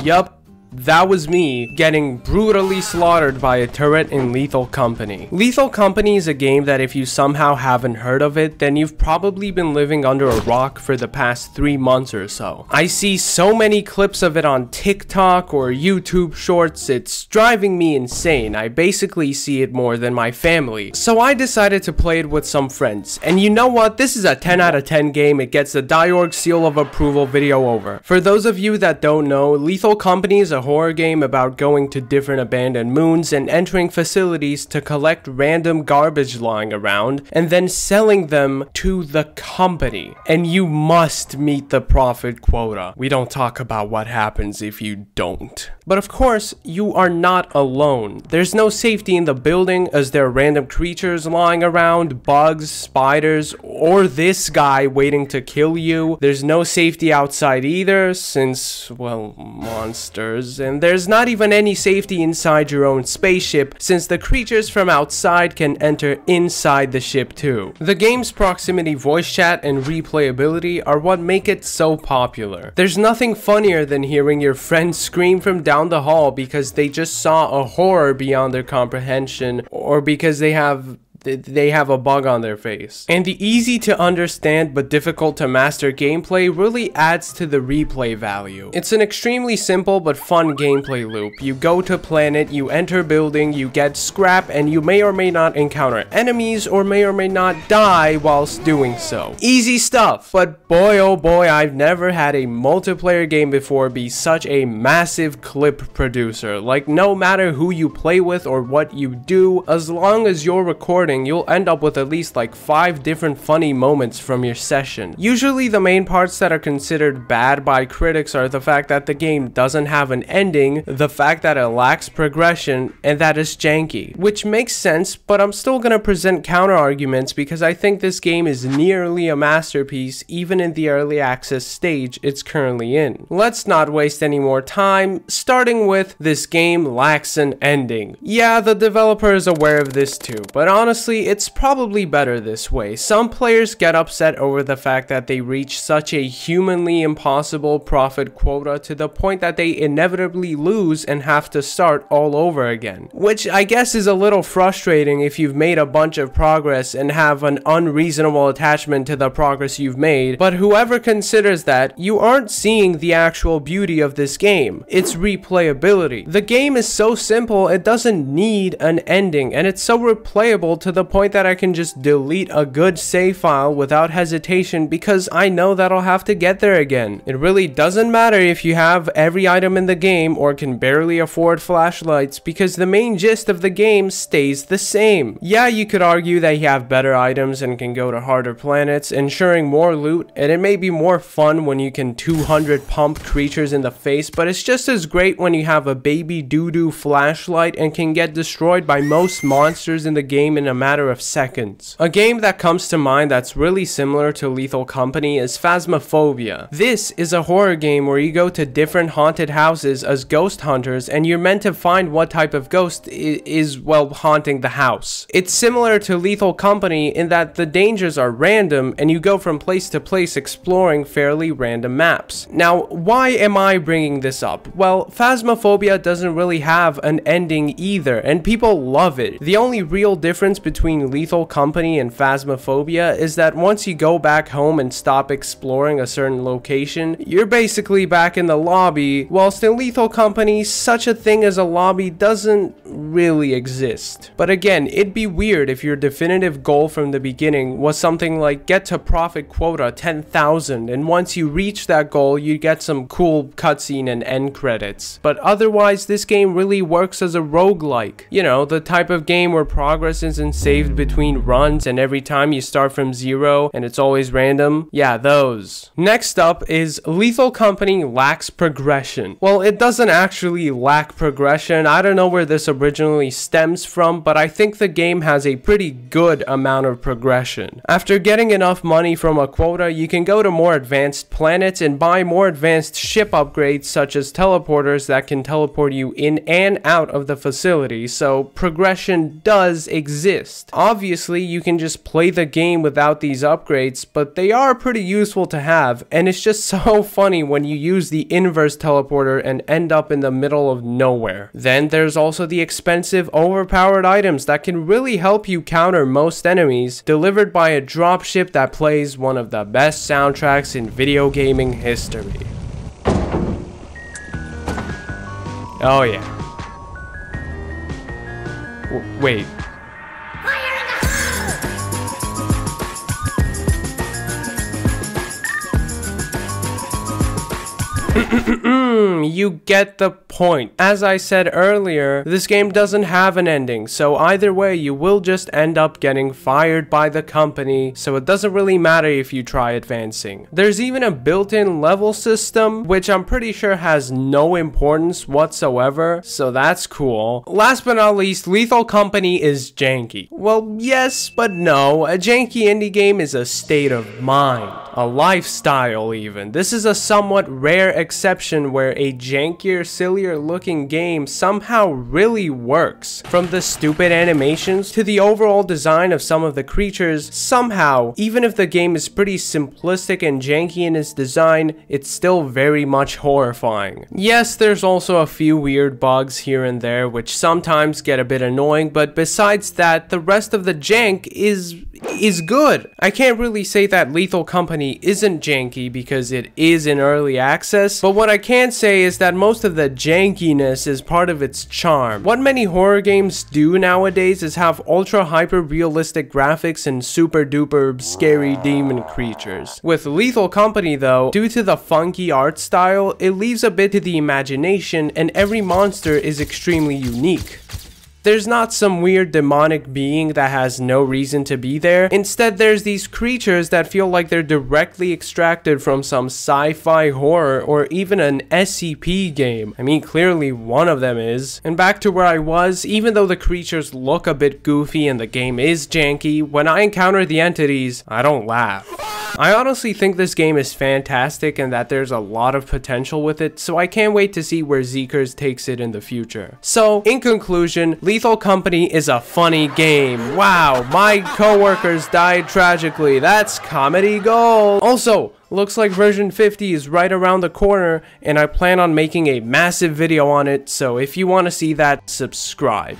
Yup. That was me getting brutally slaughtered by a turret in Lethal Company. Lethal Company is a game that if you somehow haven't heard of it, then you've probably been living under a rock for the past 3 months or so. I see so many clips of it on TikTok or YouTube shorts, it's driving me insane. I basically see it more than my family. So I decided to play it with some friends. And you know what? This is a 10 out of 10 game. It gets the Daiorg seal of approval video over. For those of you that don't know, Lethal Company is a horror game about going to different abandoned moons and entering facilities to collect random garbage lying around and then selling them to the company. And you must meet the profit quota. We don't talk about what happens if you don't. But of course, you are not alone. There's no safety in the building as there are random creatures lying around, bugs, spiders, or this guy waiting to kill you. There's no safety outside either since, well, monsters. And there's not even any safety inside your own spaceship since the creatures from outside can enter inside the ship too. The game's proximity voice chat and replayability are what make it so popular. There's nothing funnier than hearing your friends scream from down the hall because they just saw a horror beyond their comprehension or because they have a bug on their face. And the easy to understand but difficult to master gameplay really adds to the replay value. It's an extremely simple but fun gameplay loop. You go to planet, you enter building, you get scrap, and you may or may not encounter enemies or may not die whilst doing so. Easy stuff, but boy oh boy, I've never had a multiplayer game before be such a massive clip producer. Like, no matter who you play with or what you do, as long as you're recording, you'll end up with at least like 5 different funny moments from your session. Usually the main parts that are considered bad by critics are the fact that the game doesn't have an ending, the fact that it lacks progression, and that it's janky. Which makes sense, but I'm still gonna present counter arguments because I think this game is nearly a masterpiece even in the early access stage it's currently in. Let's not waste any more time, starting with this game lacks an ending. Yeah, the developer is aware of this too, but honestly, it's probably better this way. Some players get upset over the fact that they reach such a humanly impossible profit quota to the point that they inevitably lose and have to start all over again. Which I guess is a little frustrating if you've made a bunch of progress and have an unreasonable attachment to the progress you've made, but whoever considers that, you aren't seeing the actual beauty of this game. It's replayability. The game is so simple, it doesn't need an ending, and it's so replayable to the point that I can just delete a good save file without hesitation because I know that I'll have to get there again. It really doesn't matter if you have every item in the game or can barely afford flashlights because the main gist of the game stays the same. Yeah, you could argue that you have better items and can go to harder planets, ensuring more loot, and it may be more fun when you can 200 pump creatures in the face, but it's just as great when you have a baby doo-doo flashlight and can get destroyed by most monsters in the game in a matter of seconds. A game that comes to mind that's really similar to Lethal Company is Phasmophobia. This is a horror game where you go to different haunted houses as ghost hunters and you're meant to find what type of ghost is, well, haunting the house. It's similar to Lethal Company in that the dangers are random and you go from place to place exploring fairly random maps. Now, why am I bringing this up? Well, Phasmophobia doesn't really have an ending either and people love it. The only real difference between Lethal Company and Phasmophobia is that once you go back home and stop exploring a certain location, you're basically back in the lobby, whilst in Lethal Company, such a thing as a lobby doesn't really exist. But again, it'd be weird if your definitive goal from the beginning was something like get to profit quota 10,000 and once you reach that goal, you get some cool cutscene and end credits. But otherwise, this game really works as a roguelike. You know, the type of game where progress isn't saved between runs and every time you start from zero and it's always random. Yeah, those. Next up is Lethal Company lacks progression. Well, it doesn't actually lack progression. I don't know where this originally stems from, but I think the game has a pretty good amount of progression. After getting enough money from a quota, you can go to more advanced planets and buy more advanced ship upgrades such as teleporters that can teleport you in and out of the facility, so progression does exist. list. Obviously, you can just play the game without these upgrades, but they are pretty useful to have, and it's just so funny when you use the inverse teleporter and end up in the middle of nowhere. Then there's also the expensive overpowered items that can really help you counter most enemies, delivered by a dropship that plays one of the best soundtracks in video gaming history. Oh yeah. Wait. You get the point. As I said earlier, this game doesn't have an ending, so either way you will just end up getting fired by the company, so it doesn't really matter if you try advancing. There's even a built-in level system, which I'm pretty sure has no importance whatsoever, so that's cool. Last but not least, Lethal Company is janky. Well, yes, but no. A janky indie game is a state of mind, a lifestyle even. This is a somewhat rare exception where a jankier, sillier looking game somehow really works. From the stupid animations to the overall design of some of the creatures, somehow, even if the game is pretty simplistic and janky in its design, it's still very much horrifying. Yes, there's also a few weird bugs here and there which sometimes get a bit annoying, but besides that, the rest of the jank is good. I can't really say that Lethal Company isn't janky because it is in early access, but what I can say is that most of the jankiness is part of its charm. What many horror games do nowadays is have ultra hyper realistic graphics and super duper scary demon creatures. With Lethal Company though, due to the funky art style, it leaves a bit to the imagination and every monster is extremely unique. There's not some weird demonic being that has no reason to be there. Instead, there's these creatures that feel like they're directly extracted from some sci-fi horror or even an SCP game. I mean, clearly one of them is. And back to where I was, even though the creatures look a bit goofy and the game is janky, when I encounter the entities, I don't laugh. I honestly think this game is fantastic and that there's a lot of potential with it, so I can't wait to see where Zeekers takes it in the future. So, in conclusion, Lethal Company is a funny game. Wow, my coworkers died tragically. That's comedy gold. Also, looks like version 50 is right around the corner, and I plan on making a massive video on it, so if you want to see that, subscribe.